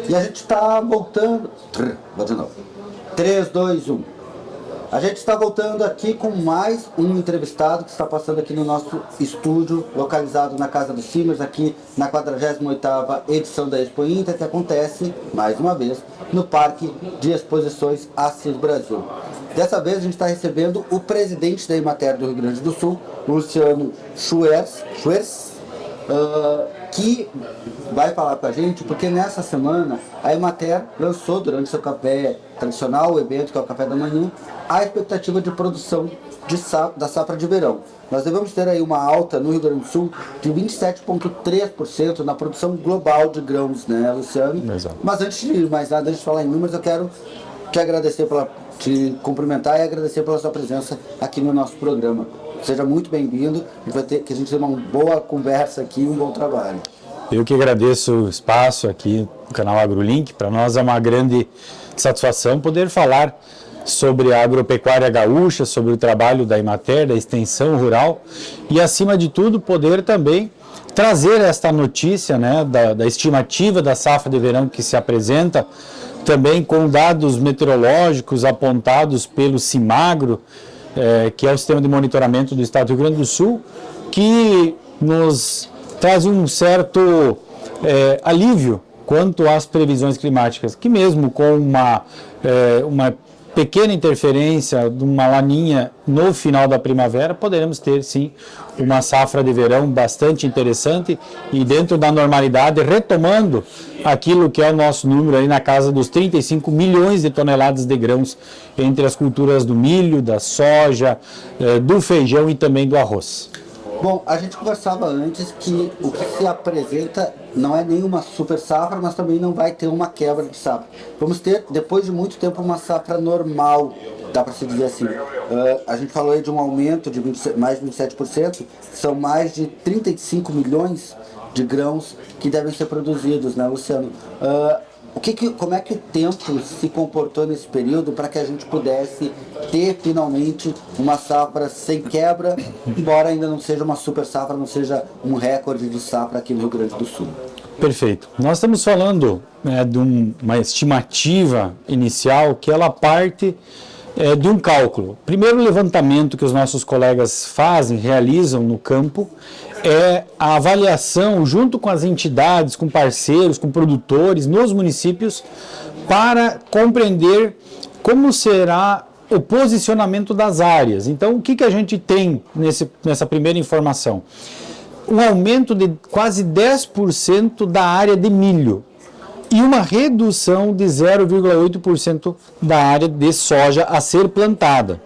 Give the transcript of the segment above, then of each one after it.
E a gente está voltando. Vou de novo. 3, 2, 1. A gente está voltando aqui com mais um entrevistado que está passando aqui no nosso estúdio, localizado na Casa dos Simers, aqui na 48ª edição da Expo Inter, que acontece, mais uma vez, no Parque de Exposições Assis Brasil. Dessa vez a gente está recebendo o presidente da Emater do Rio Grande do Sul, Luciano Schwerz, que vai falar com a gente, porque nessa semana a Emater lançou, durante seu café tradicional, o evento que é o café da manhã, a expectativa de produção da safra de verão. Nós devemos ter aí uma alta no Rio Grande do Sul de 27,3% na produção global de grãos, né, Luciano? Exato. Mas antes de mais nada, antes de falar em números, eu quero te agradecer te cumprimentar e agradecer pela sua presença aqui no nosso programa. Seja muito bem-vindo e vai ter que a gente tenha uma boa conversa aqui e um bom trabalho. Eu que agradeço o espaço aqui no canal AgroLink. Para nós é uma grande satisfação poder falar sobre a agropecuária gaúcha, sobre o trabalho da Emater, da extensão rural e, acima de tudo, poder também trazer esta notícia, né, da estimativa da safra de verão que se apresenta, também com dados meteorológicos apontados pelo CIMAGRO, que é o Sistema de Monitoramento do Estado do Rio Grande do Sul, que nos traz um certo alívio quanto às previsões climáticas, que mesmo com uma pequena interferência de uma laninha no final da primavera, poderemos ter sim uma safra de verão bastante interessante e dentro da normalidade, retomando aquilo que é o nosso número aí na casa dos 35 milhões de toneladas de grãos entre as culturas do milho, da soja, do feijão e também do arroz. Bom, a gente conversava antes que o que se apresenta não é nenhuma super safra, mas também não vai ter uma quebra de safra. Vamos ter, depois de muito tempo, uma safra normal, dá para se dizer assim. A gente falou aí de um aumento de mais de 27%, são mais de 35 milhões de grãos que devem ser produzidos, né, Luciano? Como é que o tempo se comportou nesse período para que a gente pudesse ter finalmente uma safra sem quebra, embora ainda não seja uma super safra, não seja um recorde de safra aqui no Rio Grande do Sul? Perfeito. Nós estamos falando de uma estimativa inicial que ela parte de um cálculo. Primeiro levantamento que os nossos colegas realizam no campo, é a avaliação junto com as entidades, com parceiros, com produtores nos municípios para compreender como será o posicionamento das áreas. Então, o que a gente tem nessa primeira informação? Um aumento de quase 10% da área de milho e uma redução de 0,8% da área de soja a ser plantada.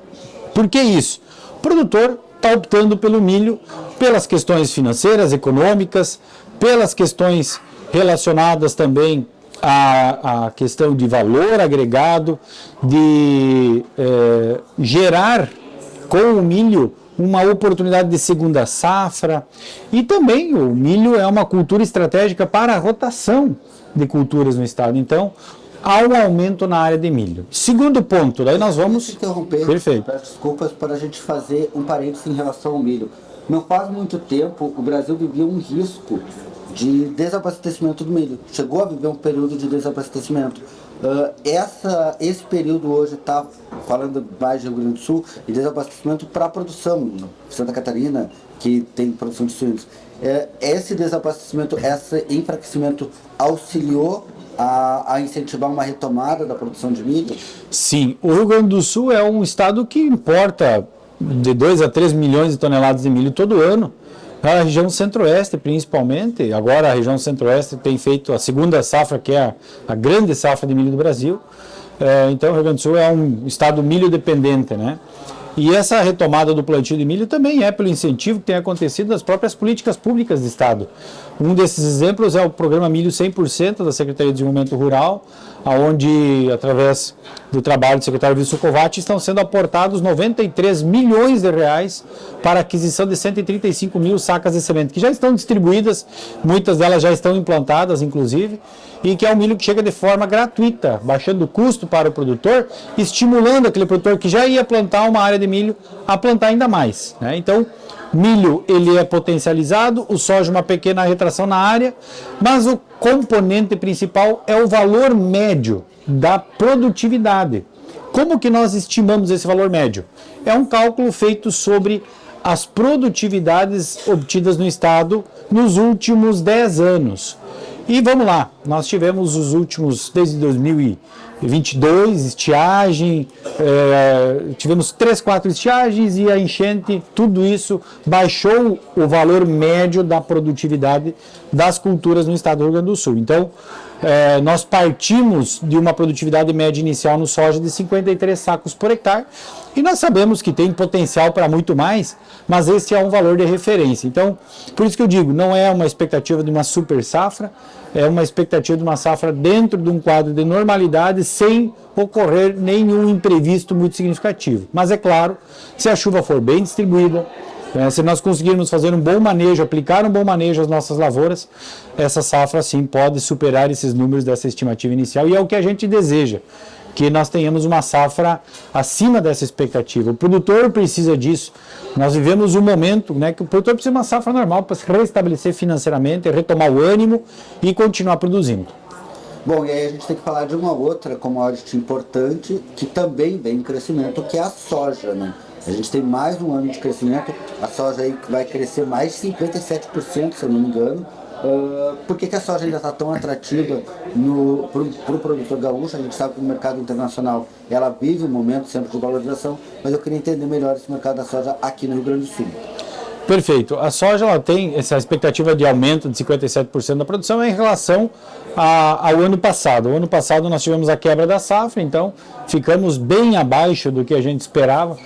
Por que isso? O produtor está optando pelo milho pelas questões financeiras, econômicas, pelas questões relacionadas também à questão de valor agregado, de gerar com o milho uma oportunidade de segunda safra, e também o milho é uma cultura estratégica para a rotação de culturas no estado. Então, há um aumento na área de milho. Segundo ponto, daí nós vamos... Deixa eu interromper, perfeito. Peço desculpas para a gente fazer um parênteses em relação ao milho. Não faz muito tempo, o Brasil vivia um risco de desabastecimento do milho. Chegou a viver um período de desabastecimento. Esse período hoje está falando mais de Rio Grande do Sul e desabastecimento para a produção. Santa Catarina, que tem produção de suínos. Esse desabastecimento, esse enfraquecimento auxiliou a incentivar uma retomada da produção de milho? Sim, o Rio Grande do Sul é um estado que importa de 2 a 3 milhões de toneladas de milho todo ano. A região centro-oeste, principalmente, agora a região centro-oeste tem feito a segunda safra, que é a grande safra de milho do Brasil. Então, o Rio Grande do Sul é um estado milho dependente, né? E essa retomada do plantio de milho também é pelo incentivo que tem acontecido nas próprias políticas públicas do estado. Um desses exemplos é o programa Milho 100% da Secretaria de Desenvolvimento Rural, onde, através do trabalho do secretário Wilson Covatti, estão sendo aportados 93 milhões de reais para a aquisição de 135 mil sacas de semente, que já estão distribuídas, muitas delas já estão implantadas, inclusive, e que é um milho que chega de forma gratuita, baixando o custo para o produtor, estimulando aquele produtor que já ia plantar uma área de milho a plantar ainda mais, né? Então, milho ele é potencializado, o soja uma pequena retração na área, mas o componente principal é o valor médio da produtividade. Como que nós estimamos esse valor médio? É um cálculo feito sobre as produtividades obtidas no estado nos últimos 10 anos. E vamos lá, nós tivemos os últimos, desde 2022, estiagem, tivemos 3, 4 estiagens e a enchente, tudo isso baixou o valor médio da produtividade das culturas no estado do Rio Grande do Sul. Então, nós partimos de uma produtividade média inicial no soja de 53 sacos por hectare e nós sabemos que tem potencial para muito mais, mas esse é um valor de referência. Então, por isso que eu digo, não é uma expectativa de uma super safra, é uma expectativa de uma safra dentro de um quadro de normalidade, sem ocorrer nenhum imprevisto muito significativo. Mas é claro, se a chuva for bem distribuída, se nós conseguirmos fazer um bom manejo, aplicar um bom manejo às nossas lavouras, essa safra sim pode superar esses números dessa estimativa inicial e é o que a gente deseja, que nós tenhamos uma safra acima dessa expectativa. O produtor precisa disso. Nós vivemos um momento, né, que o produtor precisa de uma safra normal para se restabelecer financeiramente, retomar o ânimo e continuar produzindo. Bom, e aí a gente tem que falar de uma outra commodity importante que também vem em crescimento, que é a soja, né? A gente tem mais um ano de crescimento, a soja aí vai crescer mais de 57%, se eu não me engano. Por que a soja ainda está tão atrativa para o produtor gaúcho? A gente sabe que no mercado internacional ela vive um momento sempre de valorização, mas eu queria entender melhor esse mercado da soja aqui no Rio Grande do Sul. Perfeito. A soja ela tem essa expectativa de aumento de 57% da produção em relação ao ano passado. O ano passado nós tivemos a quebra da safra, então ficamos bem abaixo do que a gente esperava.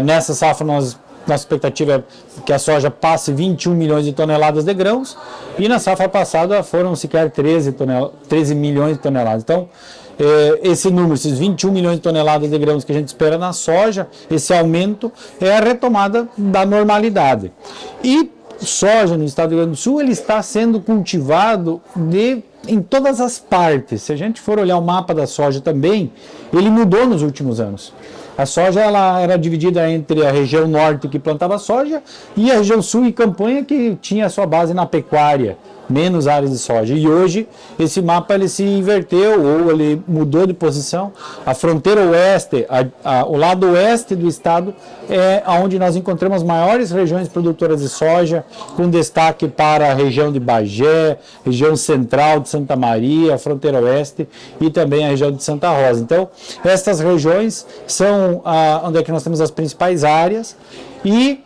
Nessa safra nossa expectativa é que a soja passe 21 milhões de toneladas de grãos e na safra passada foram sequer 13 milhões de toneladas. Então, esse número, esses 21 milhões de toneladas de grãos que a gente espera na soja, esse aumento é a retomada da normalidade. E soja no estado do Rio Grande do Sul, ele está sendo cultivado em todas as partes. Se a gente for olhar o mapa da soja também, ele mudou nos últimos anos. A soja ela era dividida entre a região norte que plantava soja e a região sul e campanha que tinha a sua base na pecuária, menos áreas de soja. E hoje esse mapa ele se inverteu ou ele mudou de posição. A fronteira oeste, o lado oeste do estado é onde nós encontramos as maiores regiões produtoras de soja, com destaque para a região de Bagé, região central de Santa Maria, a fronteira oeste e também a região de Santa Rosa. Então, estas regiões são onde é que nós temos as principais áreas e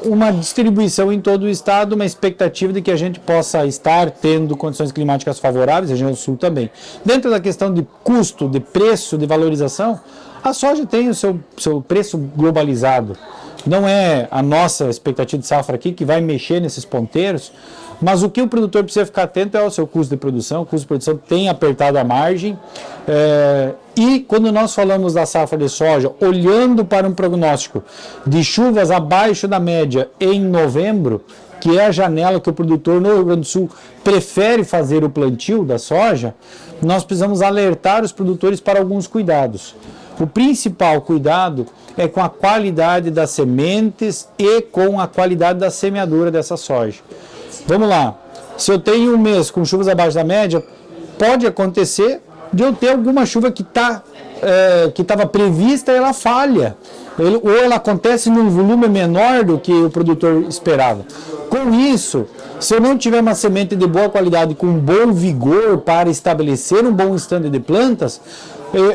uma distribuição em todo o estado, uma expectativa de que a gente possa estar tendo condições climáticas favoráveis, a região sul também. Dentro da questão de custo, de preço, de valorização, a soja tem o seu preço globalizado. Não é a nossa expectativa de safra aqui que vai mexer nesses ponteiros, mas o que o produtor precisa ficar atento é ao seu custo de produção. O custo de produção tem apertado a margem. E quando nós falamos da safra de soja, olhando para um prognóstico de chuvas abaixo da média em novembro, que é a janela que o produtor no Rio Grande do Sul prefere fazer o plantio da soja, nós precisamos alertar os produtores para alguns cuidados. O principal cuidado é com a qualidade das sementes e com a qualidade da semeadura dessa soja. Vamos lá, se eu tenho um mês com chuvas abaixo da média, pode acontecer de eu ter alguma chuva que estava prevista e ela falha, ou ela acontece num volume menor do que o produtor esperava. Com isso, se eu não tiver uma semente de boa qualidade com bom vigor para estabelecer um bom estande de plantas,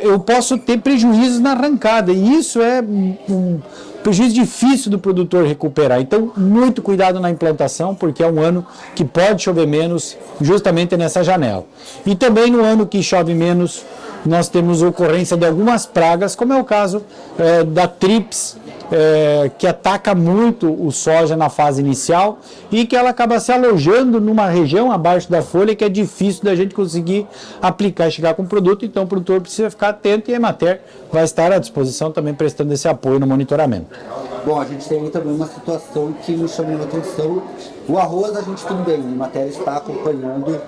eu posso ter prejuízos na arrancada, e isso é um prejuízo difícil do produtor recuperar. Então, muito cuidado na implantação, porque é um ano que pode chover menos, justamente nessa janela. E também no ano que chove menos, nós temos ocorrência de algumas pragas, como é o caso da trips, que ataca muito o soja na fase inicial e que ela acaba se alojando numa região abaixo da folha que é difícil da gente conseguir aplicar e chegar com o produto. Então o produtor precisa ficar atento e a Emater vai estar à disposição também prestando esse apoio no monitoramento. Bom, a gente tem também uma situação que me chamou a atenção. O arroz a gente tudo bem, a Emater está acompanhando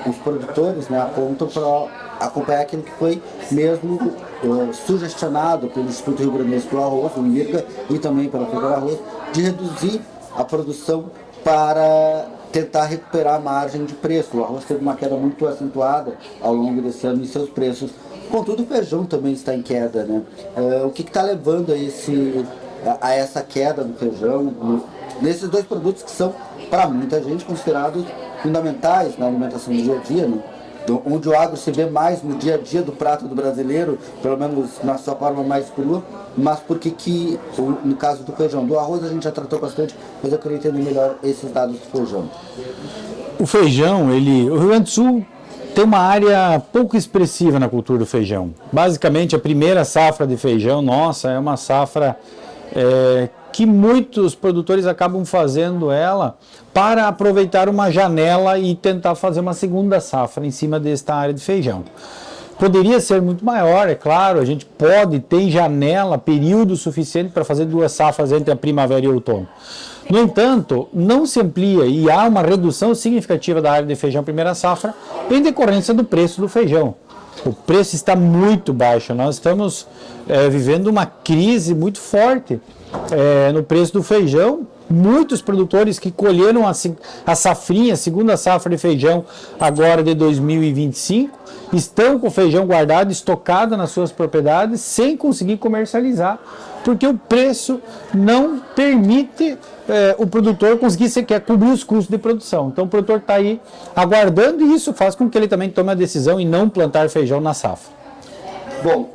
os produtores, né, apontam para acompanhar aquilo que foi mesmo sugestionado pelo Instituto Rio Grandense do Arroz, o IRGA, e também pela Federação Arroz, de reduzir a produção para tentar recuperar a margem de preço. O arroz teve uma queda muito acentuada ao longo desse ano em seus preços. Contudo, o feijão também está em queda, né? O que está levando a essa queda no feijão, nesses dois produtos que são, para muita gente, considerados fundamentais na alimentação do dia a dia, né? Onde o agro se vê mais no dia a dia do prato do brasileiro, pelo menos na sua forma mais crua, mas porque no caso do feijão, do arroz a gente já tratou bastante, mas eu queria entender melhor esses dados do feijão. O feijão, o Rio Grande do Sul tem uma área pouco expressiva na cultura do feijão. Basicamente, a primeira safra de feijão nossa é uma safra que muitos produtores acabam fazendo ela para aproveitar uma janela e tentar fazer uma segunda safra em cima desta área de feijão. Poderia ser muito maior, é claro, a gente pode ter janela, período suficiente para fazer 2 safras entre a primavera e o outono. No entanto, não se amplia e há uma redução significativa da área de feijão primeira safra em decorrência do preço do feijão. O preço está muito baixo, nós estamos vivendo uma crise muito forte no preço do feijão. Muitos produtores que colheram a safrinha, a segunda safra de feijão agora de 2025, estão com o feijão guardado, estocado nas suas propriedades, sem conseguir comercializar, porque o preço não permite o produtor conseguir sequer cobrir os custos de produção. Então o produtor está aí aguardando e isso faz com que ele também tome a decisão em não plantar feijão na safra. Bom,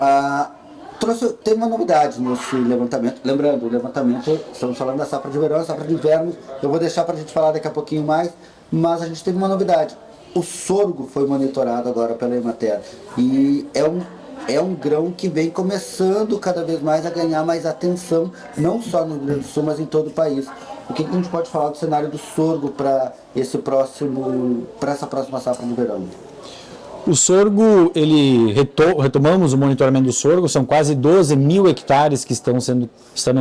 tem uma novidade nesse levantamento. Lembrando, o levantamento, estamos falando da safra de verão, a safra de inverno, eu vou deixar para a gente falar daqui a pouquinho mais, mas a gente teve uma novidade. O sorgo foi monitorado agora pela Emater e é um grão que vem começando cada vez mais a ganhar mais atenção, não só no Rio Grande do Sul, mas em todo o país. O que a gente pode falar do cenário do sorgo para essa próxima safra de verão? O sorgo, retomamos o monitoramento do sorgo, são quase 12 mil hectares que estarão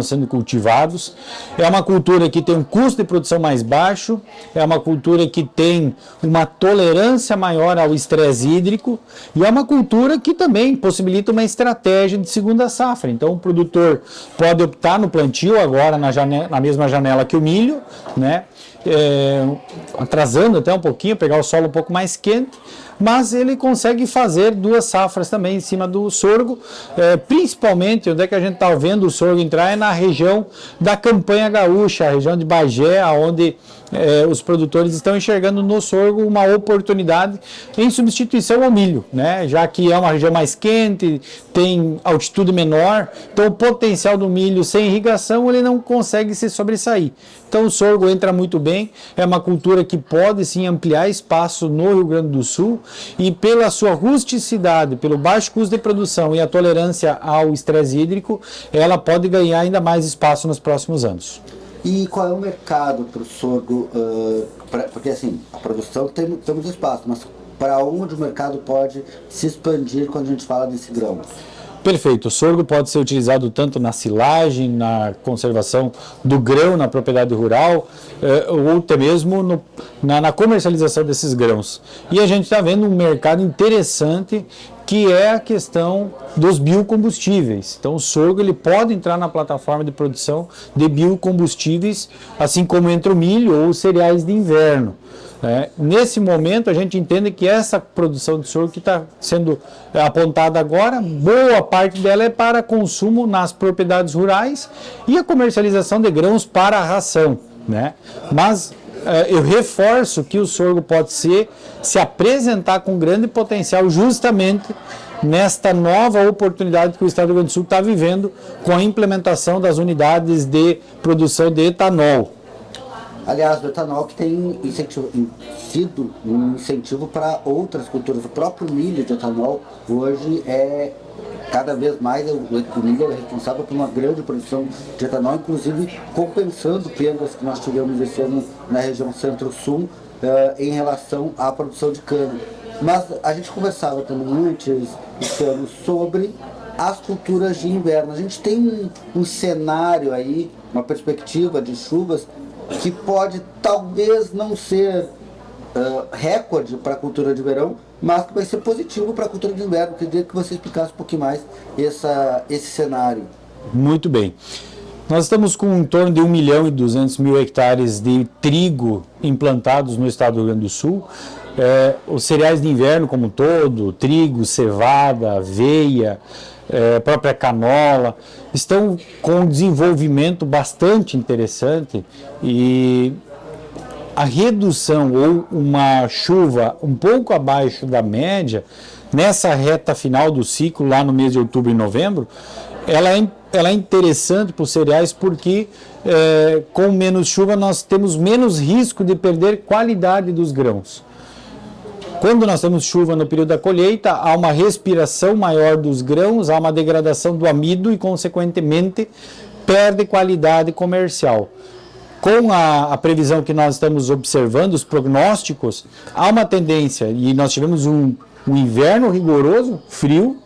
sendo cultivados. É uma cultura que tem um custo de produção mais baixo, é uma cultura que tem uma tolerância maior ao estresse hídrico e é uma cultura que também possibilita uma estratégia de segunda safra. Então o produtor pode optar no plantio agora na mesma janela que o milho, né? Atrasando até um pouquinho, pegar o solo um pouco mais quente, mas ele consegue fazer 2 safras também em cima do sorgo, principalmente onde é que a gente está vendo o sorgo entrar é na região da Campanha Gaúcha, a região de Bagé, onde os produtores estão enxergando no sorgo uma oportunidade em substituição ao milho, né? Já que é uma região mais quente, tem altitude menor, então o potencial do milho sem irrigação ele não consegue se sobressair. Então o sorgo entra muito bem, é uma cultura que pode sim ampliar espaço no Rio Grande do Sul e pela sua rusticidade, pelo baixo custo de produção e a tolerância ao estresse hídrico, ela pode ganhar ainda mais espaço nos próximos anos. E qual é o mercado para o sorgo? Porque assim, a produção temos espaço, mas para onde o mercado pode se expandir quando a gente fala desse grão? Perfeito. O sorgo pode ser utilizado tanto na silagem, na conservação do grão na propriedade rural, ou até mesmo na comercialização desses grãos. E a gente está vendo um mercado interessante que é a questão dos biocombustíveis. Então o sorgo ele pode entrar na plataforma de produção de biocombustíveis, assim como entra o milho ou os cereais de inverno. Nesse momento a gente entende que essa produção de sorgo que está sendo apontada agora, boa parte dela é para consumo nas propriedades rurais e a comercialização de grãos para a ração, né? Mas eu reforço que o sorgo pode se apresentar com grande potencial justamente nesta nova oportunidade que o Estado do Rio Grande do Sul está vivendo com a implementação das unidades de produção de etanol. Aliás, o etanol que tem sido um incentivo para outras culturas. O próprio milho de etanol hoje é cada vez mais, o milho é responsável por uma grande produção de etanol, inclusive compensando perdas que nós tivemos esse ano na região centro-sul em relação à produção de cana. Mas a gente conversava também antes, sobre as culturas de inverno. A gente tem um cenário aí, uma perspectiva de chuvas que pode talvez não ser recorde para a cultura de verão, mas que vai ser positivo para a cultura de inverno. Queria que você explicasse um pouquinho mais esse cenário. Muito bem. Nós estamos com em torno de 1.200.000 hectares de trigo implantados no estado do Rio Grande do Sul. Os cereais de inverno como um todo, trigo, cevada, aveia, própria canola, estão com um desenvolvimento bastante interessante e a redução ou uma chuva um pouco abaixo da média nessa reta final do ciclo, lá no mês de outubro e novembro, ela é interessante para os cereais porque com menos chuva nós temos menos risco de perder qualidade dos grãos. Quando nós temos chuva no período da colheita, há uma respiração maior dos grãos, há uma degradação do amido e, consequentemente, perde qualidade comercial. Com a previsão que nós estamos observando, os prognósticos, há uma tendência, e nós tivemos um inverno rigoroso, frio,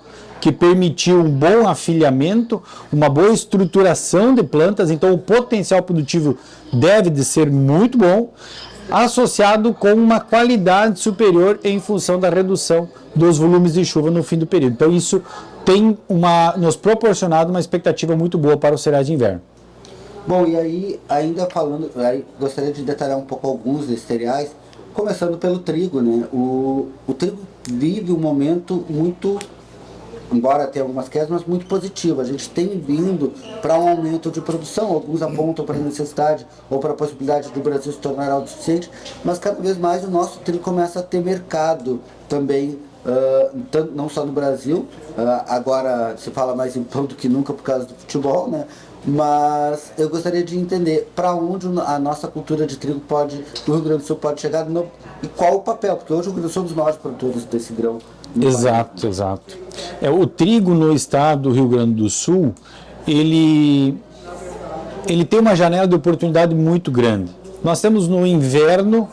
que permitiu um bom afilhamento, uma boa estruturação de plantas, então o potencial produtivo deve de ser muito bom, associado com uma qualidade superior em função da redução dos volumes de chuva no fim do período. Então isso tem nos proporcionado uma expectativa muito boa para os cereais de inverno. Bom, e aí, ainda falando, gostaria de detalhar um pouco alguns desses cereais, começando pelo trigo, né? O trigo vive um momento muito, embora tenha algumas quedas, mas muito positivo. A gente tem vindo para um aumento de produção, alguns apontam para a necessidade ou para a possibilidade do Brasil se tornar autossuficiente, mas cada vez mais o nosso trigo começa a ter mercado também, não só no Brasil, agora se fala mais em pão do que nunca por causa do futebol, né? Mas eu gostaria de entender para onde a nossa cultura de trigo do Rio Grande do Sul pode chegar e qual o papel, porque hoje o Rio Grande do Sul é um dos maiores produtores desse grão. Exato. O trigo no estado do Rio Grande do Sul, ele tem uma janela de oportunidade muito grande. Nós temos no inverno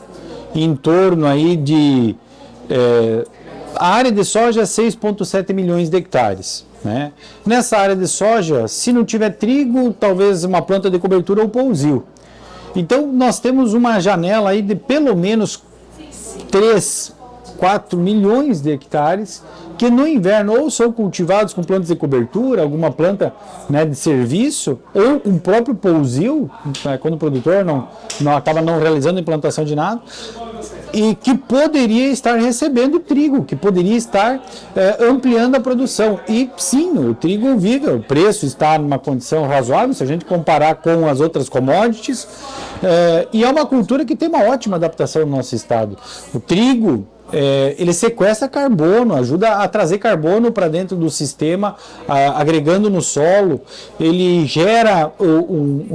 em torno aí de a área de soja é 6,7 milhões de hectares. Né? Nessa área de soja, se não tiver trigo, talvez uma planta de cobertura ou pousio. Então nós temos uma janela aí de pelo menos 3, 4 milhões de hectares que no inverno ou são cultivados com plantas de cobertura, alguma planta, né, de serviço, ou com o próprio pousio, né, quando o produtor acaba não realizando a implantação de nada, e que poderia estar recebendo trigo, que poderia estar ampliando a produção. E sim, o trigo vive, o preço está numa condição razoável, se a gente comparar com as outras commodities, e é uma cultura que tem uma ótima adaptação no nosso estado. O trigo, ele sequestra carbono, ajuda a trazer carbono para dentro do sistema, agregando no solo. Ele gera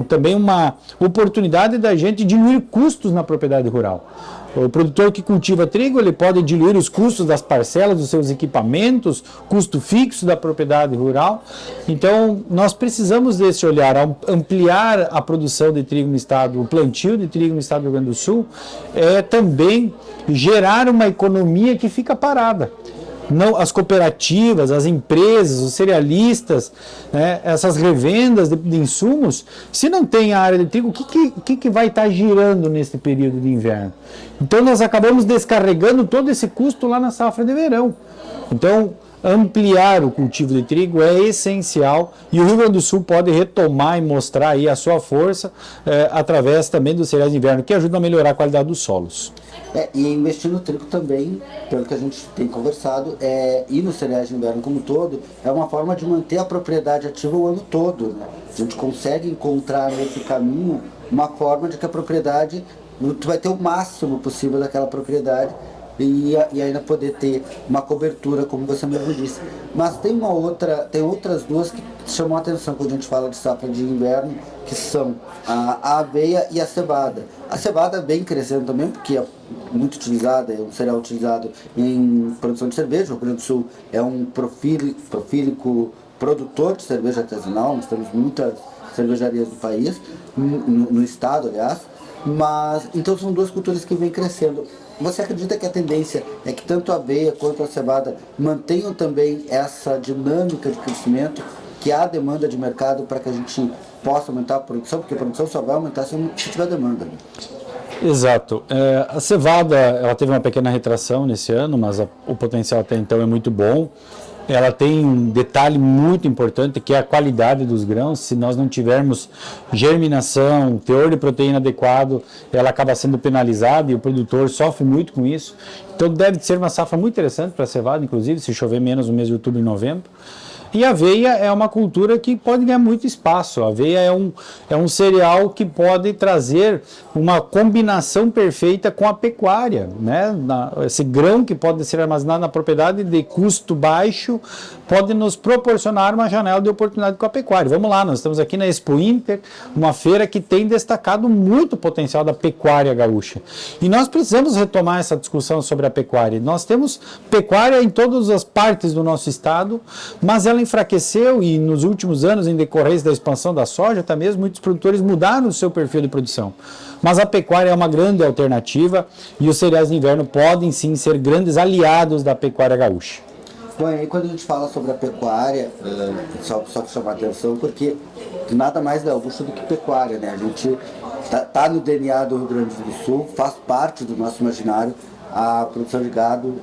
também uma oportunidade da gente diluir custos na propriedade rural. O produtor que cultiva trigo, ele pode diluir os custos das parcelas dos seus equipamentos, custo fixo da propriedade rural. Então, nós precisamos desse olhar, ampliar a produção de trigo no estado, o plantio de trigo no estado do Rio Grande do Sul, também gerar uma economia que fica parada. Não, as cooperativas, as empresas, os cerealistas, né, essas revendas de insumos, se não tem a área de trigo, o que vai estar girando nesse período de inverno? Então nós acabamos descarregando todo esse custo lá na safra de verão. Então ampliar o cultivo de trigo é essencial e o Rio Grande do Sul pode retomar e mostrar aí a sua força através também dos cereais de inverno, que ajudam a melhorar a qualidade dos solos. E investir no trigo também, pelo que a gente tem conversado, e nos cereais de inverno como um todo, é uma forma de manter a propriedade ativa o ano todo. Né? A gente consegue encontrar nesse caminho uma forma de que a propriedade, tu vai ter o máximo possível daquela propriedade e ainda poder ter uma cobertura, como você mesmo disse. Mas tem outras duas que chamam a atenção quando a gente fala de safra de inverno, que são a aveia e a cevada. A cevada vem crescendo também, porque é muito utilizada, é um cereal utilizado em produção de cerveja. O Rio Grande do Sul é um profílico produtor de cerveja artesanal, nós temos muitas cervejarias do país, no estado, aliás. Mas, então são duas culturas que vêm crescendo. Você acredita que a tendência é que tanto a aveia quanto a cevada mantenham também essa dinâmica de crescimento, que há demanda de mercado para que a gente possa aumentar a produção? Porque a produção só vai aumentar se tiver demanda. Né? Exato. A cevada, ela teve uma pequena retração nesse ano, mas o potencial até então é muito bom. Ela tem um detalhe muito importante, que é a qualidade dos grãos. Se nós não tivermos germinação, teor de proteína adequado, ela acaba sendo penalizada e o produtor sofre muito com isso. Então deve ser uma safra muito interessante para a cevada, inclusive, se chover menos no mês de outubro e novembro. E a aveia é uma cultura que pode ganhar muito espaço. A aveia é um cereal que pode trazer uma combinação perfeita com a pecuária, né? Esse grão que pode ser armazenado na propriedade de custo baixo pode nos proporcionar uma janela de oportunidade com a pecuária. Vamos lá, nós estamos aqui na Expo Inter, uma feira que tem destacado muito o potencial da pecuária gaúcha. E nós precisamos retomar essa discussão sobre a pecuária. Nós temos pecuária em todas as partes do nosso estado, mas ela enfraqueceu e nos últimos anos, em decorrência da expansão da soja, até mesmo muitos produtores mudaram o seu perfil de produção. Mas a pecuária é uma grande alternativa e os cereais de inverno podem sim ser grandes aliados da pecuária gaúcha. Bom, aí quando a gente fala sobre a pecuária, só para chamar a atenção, porque nada mais gaúcho do que pecuária, né? A gente tá no DNA do Rio Grande do Sul, faz parte do nosso imaginário a produção de gado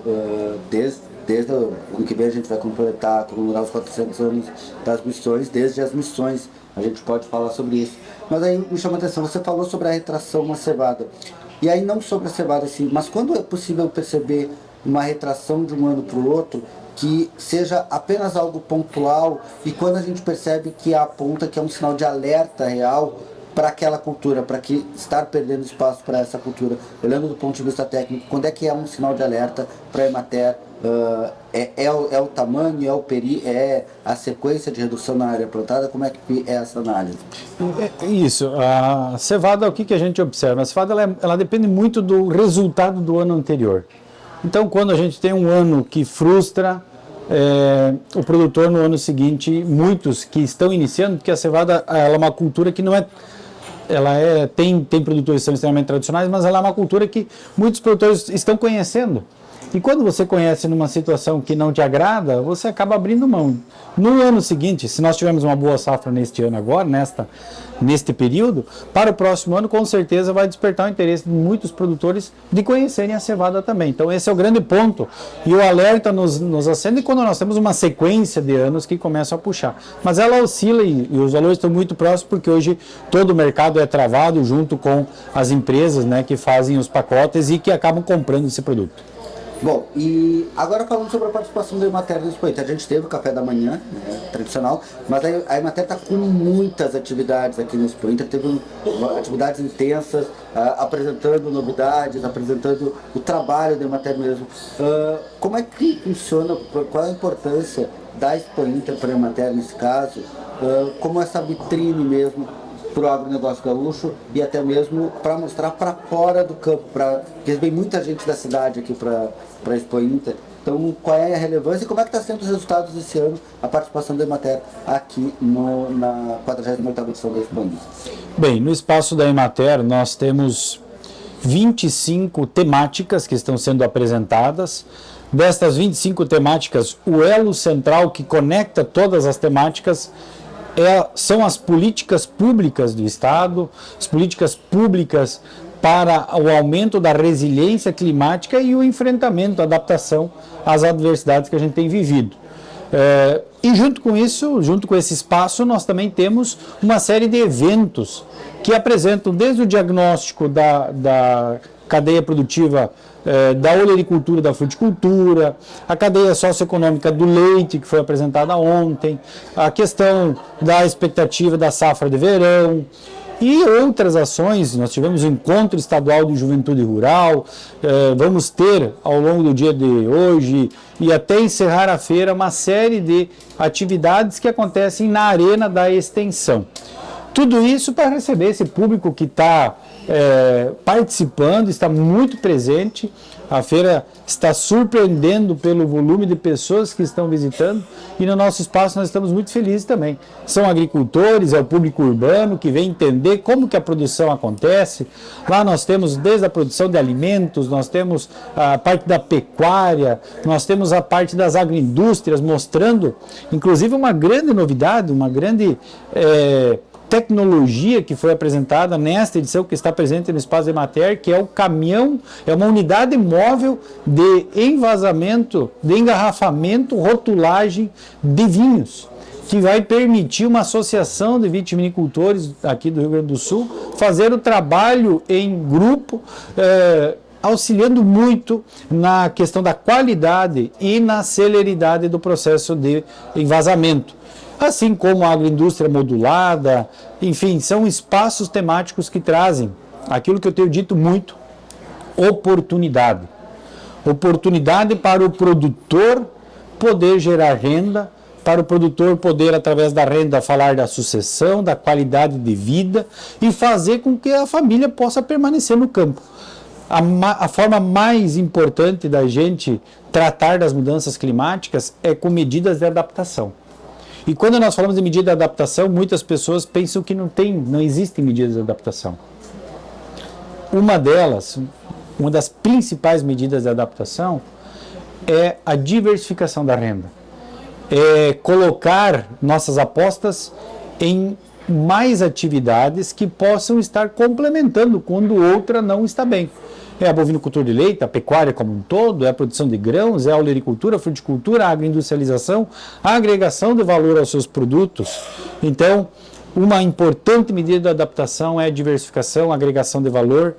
desde o ano que vem a gente vai comemorar os 400 anos das missões, desde as missões a gente pode falar sobre isso. Mas aí me chama a atenção, você falou sobre a retração na cevada, e aí não sobre a cevada assim, mas quando é possível perceber uma retração de um ano para o outro, que seja apenas algo pontual, e quando a gente percebe que aponta que é um sinal de alerta real para aquela cultura, para que estar perdendo espaço para essa cultura, olhando do ponto de vista técnico, quando é que é um sinal de alerta para a Emater? É o tamanho, é a sequência de redução na área plantada? Como é que é essa análise? Isso, a cevada, o que a gente observa? A cevada ela depende muito do resultado do ano anterior. Então, quando a gente tem um ano que frustra o produtor no ano seguinte, muitos que estão iniciando, porque a cevada ela é uma cultura que não é... tem produtores que são extremamente tradicionais, mas ela é uma cultura que muitos produtores estão conhecendo. E quando você conhece numa situação que não te agrada, você acaba abrindo mão. No ano seguinte, se nós tivermos uma boa safra neste ano agora, neste período, para o próximo ano, com certeza vai despertar o interesse de muitos produtores de conhecerem a cevada também. Então esse é o grande ponto. E o alerta nos acende quando nós temos uma sequência de anos que começam a puxar. Mas ela oscila e os valores estão muito próximos, porque hoje todo o mercado é travado junto com as empresas, né, que fazem os pacotes e que acabam comprando esse produto. Bom, e agora falando sobre a participação da Emater no Expo Inter, a gente teve o café da manhã, né, tradicional, mas a Emater está com muitas atividades aqui no Expo Inter, teve atividades intensas, apresentando novidades, apresentando o trabalho da Emater mesmo. Como é que funciona, qual a importância da Expo Inter para a Emater nesse caso, como essa vitrine mesmo para o agronegócio gaúcho e até mesmo para mostrar para fora do campo, porque vem muita gente da cidade aqui para a Expo Inter. Então, qual é a relevância e como é que está sendo os resultados desse ano, a participação da Emater aqui na 48ª edição da Expo Inter? Bem, no espaço da Emater nós temos 25 temáticas que estão sendo apresentadas. Destas 25 temáticas, o elo central que conecta todas as temáticas são as políticas públicas do Estado, as políticas públicas para o aumento da resiliência climática e o enfrentamento, a adaptação às adversidades que a gente tem vivido. E junto com isso, junto com esse espaço, nós também temos uma série de eventos que apresentam desde o diagnóstico da cadeia produtiva da olericultura, da fruticultura, a cadeia socioeconômica do leite, que foi apresentada ontem, a questão da expectativa da safra de verão e outras ações. Nós tivemos o Encontro Estadual de Juventude Rural, vamos ter ao longo do dia de hoje e até encerrar a feira uma série de atividades que acontecem na Arena da Extensão. Tudo isso para receber esse público que está participando, está muito presente. A feira está surpreendendo pelo volume de pessoas que estão visitando e no nosso espaço nós estamos muito felizes também. São agricultores, é o público urbano que vem entender como que a produção acontece. Lá nós temos desde a produção de alimentos, nós temos a parte da pecuária, nós temos a parte das agroindústrias, mostrando inclusive uma grande novidade, uma grande tecnologia que foi apresentada nesta edição, que está presente no Espaço Emater, que é o caminhão, é uma unidade móvel de envasamento, de engarrafamento, rotulagem de vinhos, que vai permitir uma associação de vitivinicultores aqui do Rio Grande do Sul fazer o trabalho em grupo, auxiliando muito na questão da qualidade e na celeridade do processo de envasamento. Assim como a agroindústria modulada, enfim, são espaços temáticos que trazem aquilo que eu tenho dito muito, oportunidade. Oportunidade para o produtor poder gerar renda, para o produtor poder, através da renda, falar da sucessão, da qualidade de vida e fazer com que a família possa permanecer no campo. A forma mais importante da gente tratar das mudanças climáticas é com medidas de adaptação. E quando nós falamos de medida de adaptação, muitas pessoas pensam que não existem medidas de adaptação. Uma delas, uma das principais medidas de adaptação é a diversificação da renda. É colocar nossas apostas em mais atividades que possam estar complementando quando outra não está bem. É a bovinocultura de leite, a pecuária como um todo, é a produção de grãos, é a olericultura, a fruticultura, a agroindustrialização, a agregação de valor aos seus produtos. Então, uma importante medida de adaptação é a diversificação, a agregação de valor,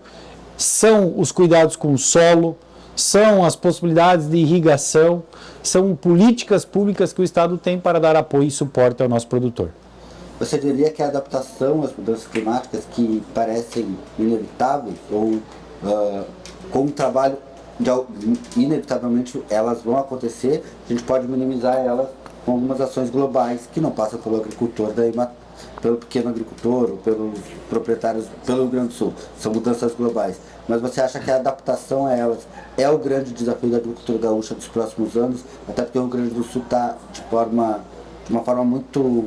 são os cuidados com o solo, são as possibilidades de irrigação, são políticas públicas que o Estado tem para dar apoio e suporte ao nosso produtor. Você diria que a adaptação às mudanças climáticas que parecem inevitáveis ou com o trabalho, inevitavelmente elas vão acontecer, a gente pode minimizar elas com algumas ações globais que não passam pelo agricultor, pelo pequeno agricultor ou pelos proprietários pelo Rio Grande do Sul, são mudanças globais. Mas você acha que a adaptação a elas é o grande desafio da agricultura gaúcha dos próximos anos, até porque o Rio Grande do Sul está de uma forma muito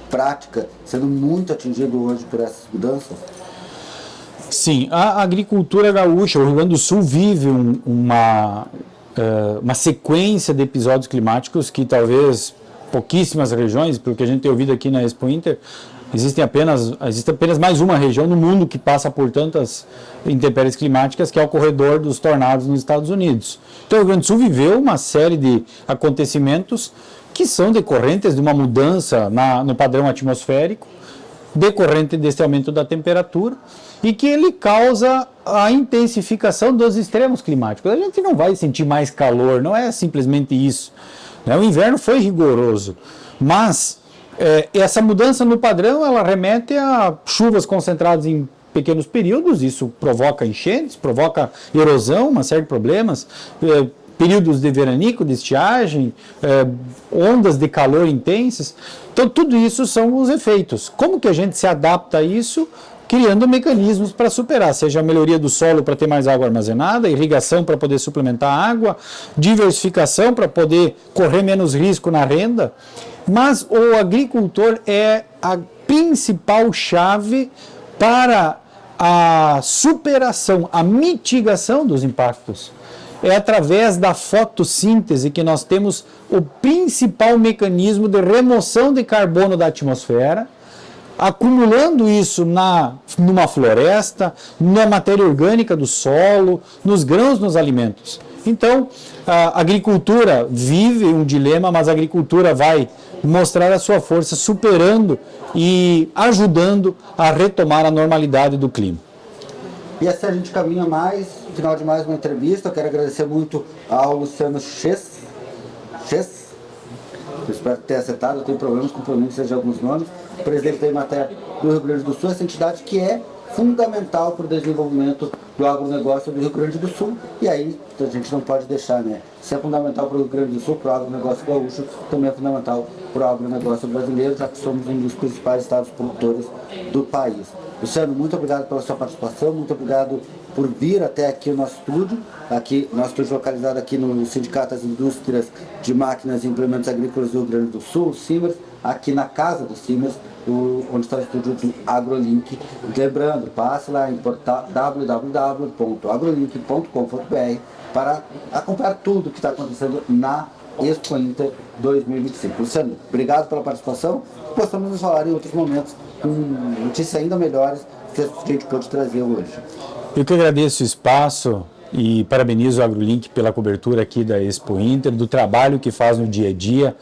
prática, sendo muito atingido hoje por essas mudanças? Sim, a agricultura gaúcha, o Rio Grande do Sul vive uma sequência de episódios climáticos que talvez pouquíssimas regiões, pelo que a gente tem ouvido aqui na Expo Inter, existe apenas mais uma região no mundo que passa por tantas intempéries climáticas, que é o corredor dos tornados nos Estados Unidos. Então o Rio Grande do Sul viveu uma série de acontecimentos que são decorrentes de uma mudança no padrão atmosférico, decorrente desse aumento da temperatura, e que ele causa a intensificação dos extremos climáticos. A gente não vai sentir mais calor, não é simplesmente isso. O inverno foi rigoroso, mas essa mudança no padrão, ela remete a chuvas concentradas em pequenos períodos, isso provoca enchentes, provoca erosão, uma série de problemas, períodos de veranico, de estiagem, ondas de calor intensas. Então, tudo isso são os efeitos. Como que a gente se adapta a isso? Criando mecanismos para superar, seja a melhoria do solo para ter mais água armazenada, irrigação para poder suplementar a água, diversificação para poder correr menos risco na renda. Mas o agricultor é a principal chave para a superação, a mitigação dos impactos. É através da fotossíntese que nós temos o principal mecanismo de remoção de carbono da atmosfera, acumulando isso numa floresta, na matéria orgânica do solo, nos grãos, nos alimentos. Então, a agricultura vive um dilema, mas a agricultura vai mostrar a sua força, superando e ajudando a retomar a normalidade do clima. E assim a gente caminha no final de mais uma entrevista. Eu quero agradecer muito ao Luciano Chess. Eu espero ter acertado, eu tenho problemas com pronúncia de alguns nomes. Presidente da Emater do Rio Grande do Sul, essa entidade que é fundamental para o desenvolvimento do agronegócio do Rio Grande do Sul. E aí a gente não pode deixar, né? Se é fundamental para o Rio Grande do Sul, para o agronegócio gaúcho, também é fundamental para o agronegócio brasileiro, já que somos um dos principais estados produtores do país. Luciano, muito obrigado pela sua participação, muito obrigado por vir até aqui o nosso estúdio, localizado aqui no Sindicato das Indústrias de Máquinas e Implementos Agrícolas do Rio Grande do Sul, Simers, aqui na casa do Simers, onde está o estúdio do AgroLink. Lembrando, passe lá em www.agrolink.com.br para acompanhar tudo o que está acontecendo na Expo Inter 2025. Luciano, obrigado pela participação. Possamos nos falar em outros momentos com notícias ainda melhores que a gente pôde trazer hoje. Eu que agradeço o espaço e parabenizo o AgroLink pela cobertura aqui da Expo Inter, do trabalho que faz no dia a dia.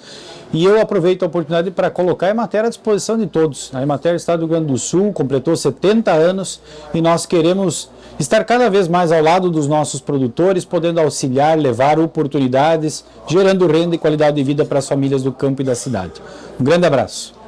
E eu aproveito a oportunidade para colocar a Emater à disposição de todos. A Emater Estado do Rio Grande do Sul completou 70 anos e nós queremos estar cada vez mais ao lado dos nossos produtores, podendo auxiliar, levar oportunidades, gerando renda e qualidade de vida para as famílias do campo e da cidade. Um grande abraço.